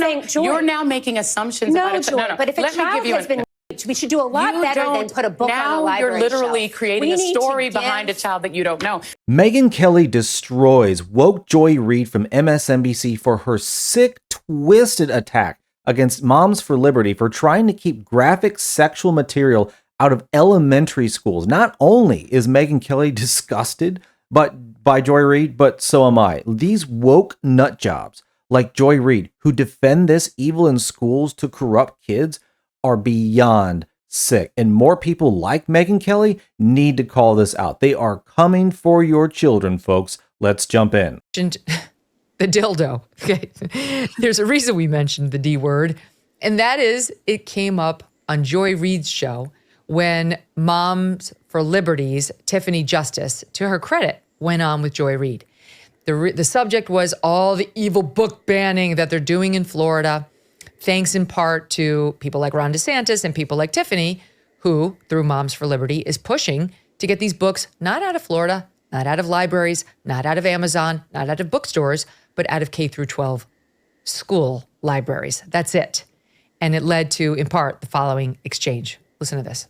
saying, Joy, you're now making assumptions about it. Joy, but if a child has been raped, we should do a lot better than put a book on a library You're literally shelf. creating a story behind a child that you don't know. Megyn Kelly destroys woke Joy Reid from MSNBC for her sick, twisted attack against Moms for Liberty for trying to keep graphic sexual material out of elementary schools. Not only is Megyn Kelly disgusted by Joy Reid, but so am I. These woke nut jobs like Joy Reid, who defend this evil in schools to corrupt kids, are beyond sick. And more people like Megyn Kelly need to call this out. They are coming for your children, folks. Let's jump in. The dildo. Okay. There's a reason we mentioned the D word, and that is it came up on Joy Reid's show when Moms for Liberty's Tiffany Justice, to her credit, went on with Joy Reid. The subject was all the evil book banning that they're doing in Florida, thanks in part to people like Ron DeSantis and people like Tiffany, who, through Moms for Liberty, is pushing to get these books not out of Florida, not out of libraries, not out of Amazon, not out of bookstores, but out of K through 12 school libraries. That's it. And it led to, in part, the following exchange. Listen to this.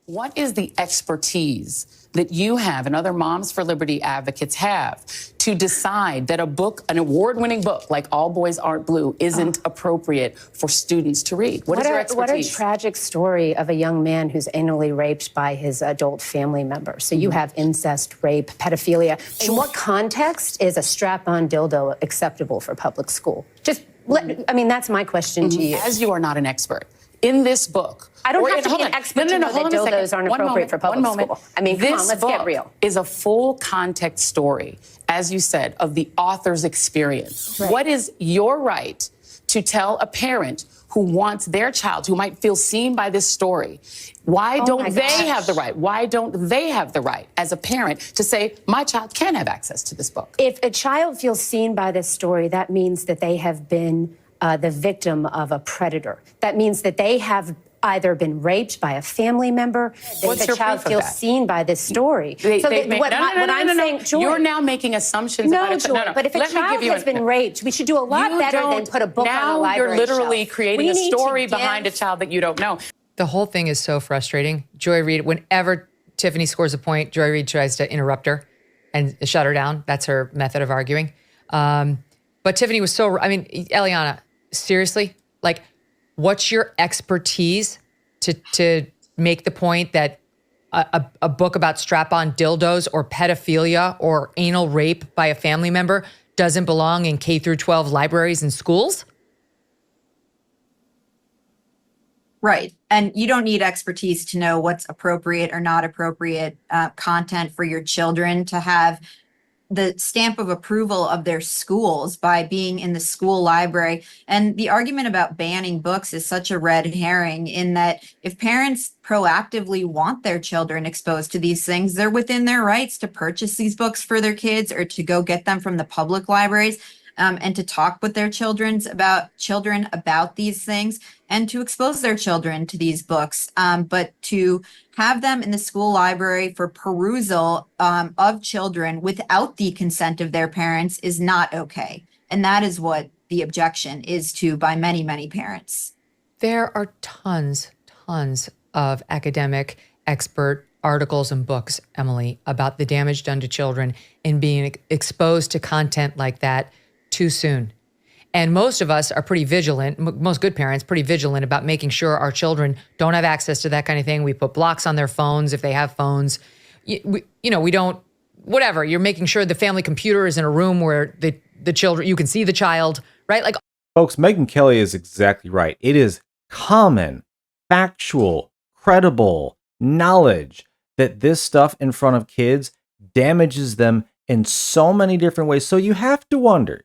What is the expertise that you have and other Moms for Liberty advocates have to decide that a book, an award-winning book like All Boys Aren't Blue, isn't appropriate for students to read? What is your expertise? What a tragic story of a young man who's anally raped by his adult family member. So you have incest, rape, pedophilia. In what context is a strap-on dildo acceptable for public school? That's my question to you. As you are not an expert, in this book, I don't have to be an expert to know that dildos aren't appropriate for public school. I mean, come on, let's get real. This book is a full context story, as you said, of the author's experience. Right. What is your right to tell a parent who wants their child, who might feel seen by this story, why don't they have the right? Why don't they have the right as a parent to say, my child can have access to this book? If a child feels seen by this story, that means that they have been the victim of a predator. That means that they have either been raped by a family member, What's the child feels seen by this story. What I'm saying, Joy, you're now making assumptions about it. Joy, but if a child has been raped, we should do a lot better than put a book on a library shelf. You're literally shelf. creating a story behind a child that you don't know. The whole thing is so frustrating. Joy Reid, whenever Tiffany scores a point, Joy Reid tries to interrupt her and shut her down. That's her method of arguing. But Tiffany was Eliana, seriously, what's your expertise to make the point that a book about strap-on dildos or pedophilia or anal rape by a family member doesn't belong in K through 12 libraries and schools? Right. And you don't need expertise to know what's appropriate or not appropriate content for your children to have the stamp of approval of their schools by being in the school library. And the argument about banning books is such a red herring in that if parents proactively want their children exposed to these things, they're within their rights to purchase these books for their kids or to go get them from the public libraries. And to talk with their children about these things and to expose their children to these books. But to have them in the school library for perusal of children without the consent of their parents is not okay. And that is what the objection is to by many, many parents. There are tons of academic expert articles and books, Emily, about the damage done to children in being exposed to content like that too soon. And most of us are pretty vigilant, most good parents, pretty vigilant about making sure our children don't have access to that kind of thing. We put blocks on their phones if they have phones. We don't, whatever. You're making sure the family computer is in a room where the children, you can see the child, right? Folks, Megyn Kelly is exactly right. It is common, factual, credible knowledge that this stuff in front of kids damages them in so many different ways. So you have to wonder,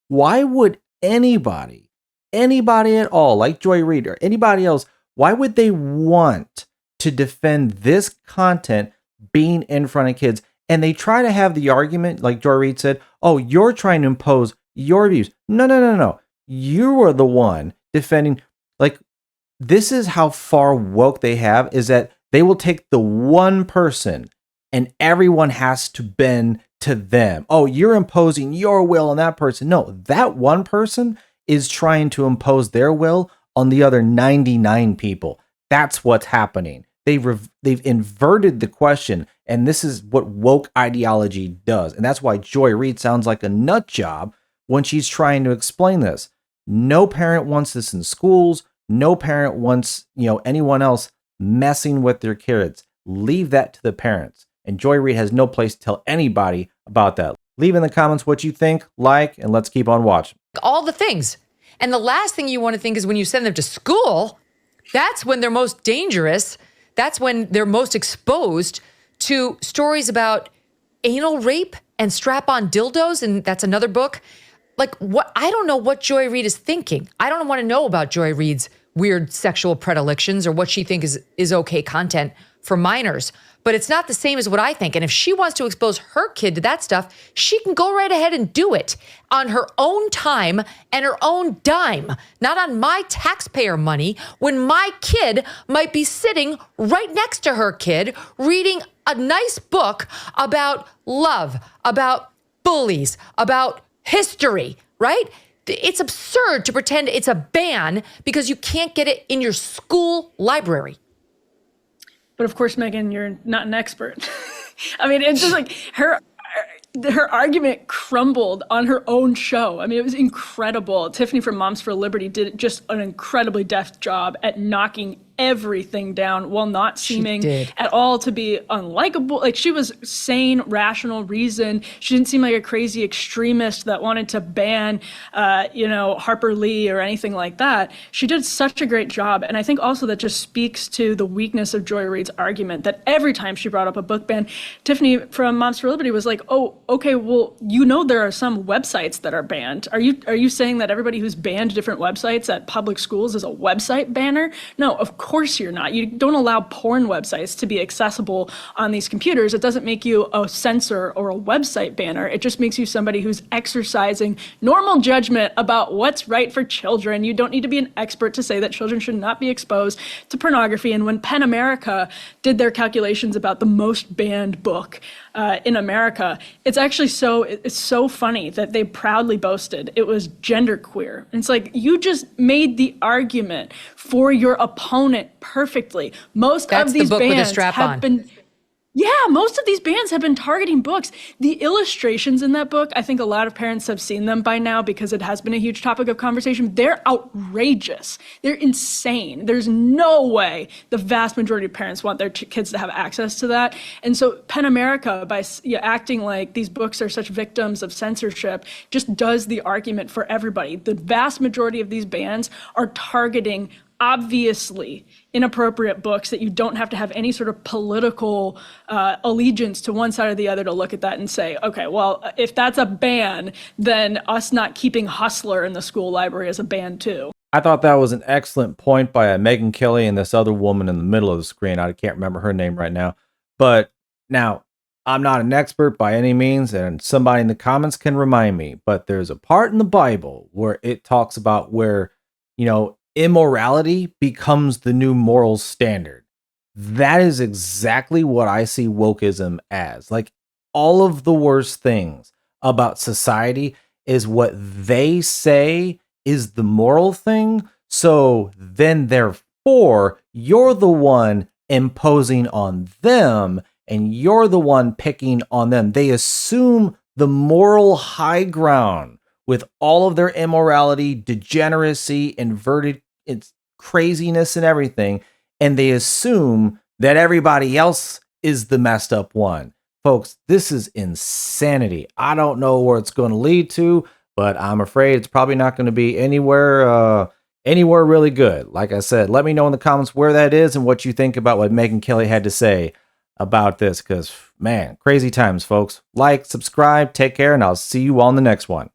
why would anybody at all, like Joy Reid or anybody else, why would they want to defend this content being in front of kids? And they try to have the argument, like Joy Reid said, oh, you're trying to impose your views. No. You are the one defending, this is how far woke they have, is that they will take the one person and everyone has to bend to them. Oh, you're imposing your will on that person. No, that one person is trying to impose their will on the other 99 people. That's what's happening. They've inverted the question, and this is what woke ideology does. And that's why Joy Reid sounds like a nut job when she's trying to explain this. No parent wants this in schools. No parent wants, anyone else messing with their kids. Leave that to the parents. And Joy Reid has no place to tell anybody about that. Leave in the comments what you think, and let's keep on watching. All the things. And the last thing you want to think is when you send them to school, that's when they're most dangerous. That's when they're most exposed to stories about anal rape and strap-on dildos. And that's another book. Like, what? I don't know what Joy Reid is thinking. I don't want to know about Joy Reid's weird sexual predilections or what she thinks is okay content for minors. But it's not the same as what I think. And if she wants to expose her kid to that stuff, she can go right ahead and do it on her own time and her own dime, not on my taxpayer money, when my kid might be sitting right next to her kid reading a nice book about love, about bullies, about history, right? It's absurd to pretend it's a ban because you can't get it in your school library. But of course, Megyn, you're not an expert. I mean, it's just like her argument crumbled on her own show. I mean, it was incredible. Tiffany from Moms for Liberty did just an incredibly deft job at knocking everything down while not seeming at all to be unlikable. Like, she was sane, rational, reasoned. She didn't seem like a crazy extremist that wanted to ban, Harper Lee or anything like that. She did such a great job. And I think also that just speaks to the weakness of Joy Reid's argument that every time she brought up a book ban, Tiffany from Moms for Liberty was like, oh, okay, well, there are some websites that are banned. Are you saying that everybody who's banned different websites at public schools is a website banner? No, of course you're not. You don't allow porn websites to be accessible on these computers. It doesn't make you a censor or a website banner. It just makes you somebody who's exercising normal judgment about what's right for children. You don't need to be an expert to say that children should not be exposed to pornography. And when PEN America did their calculations about the most banned book in America, it's actually so funny that they proudly boasted it was genderqueer. And it's like, you just made the argument for your opponent perfectly. Most of these bans have been most of these bans have been targeting books. The illustrations in that book, I think a lot of parents have seen them by now because it has been a huge topic of conversation. They're outrageous. They're insane. There's no way the vast majority of parents want their kids to have access to that. And so PEN America, by acting like these books are such victims of censorship, just does the argument for everybody. The vast majority of these bans are targeting obviously inappropriate books that you don't have to have any sort of political allegiance to one side or the other to look at that and say, okay, well, if that's a ban, then us not keeping Hustler in the school library is a ban too. I thought that was an excellent point by Megyn Kelly and this other woman in the middle of the screen. I can't remember her name right now. But now, I'm not an expert by any means, and somebody in the comments can remind me, but there's a part in the Bible where it talks about where, immorality becomes the new moral standard. That is exactly what I see wokeism as. Like, all of the worst things about society is what they say is the moral thing. So then, therefore, you're the one imposing on them and you're the one picking on them. They assume the moral high ground with all of their immorality, degeneracy, inverted it's craziness and everything, and they assume that everybody else is the messed up one. Folks, this is insanity. I don't know where it's going to lead to, but I'm afraid it's probably not going to be anywhere really good. Like I said, let me know in the comments where that is and what you think about what Megyn Kelly had to say about this, because, man, crazy times, folks. Like, subscribe, take care, and I'll see you all in the next one.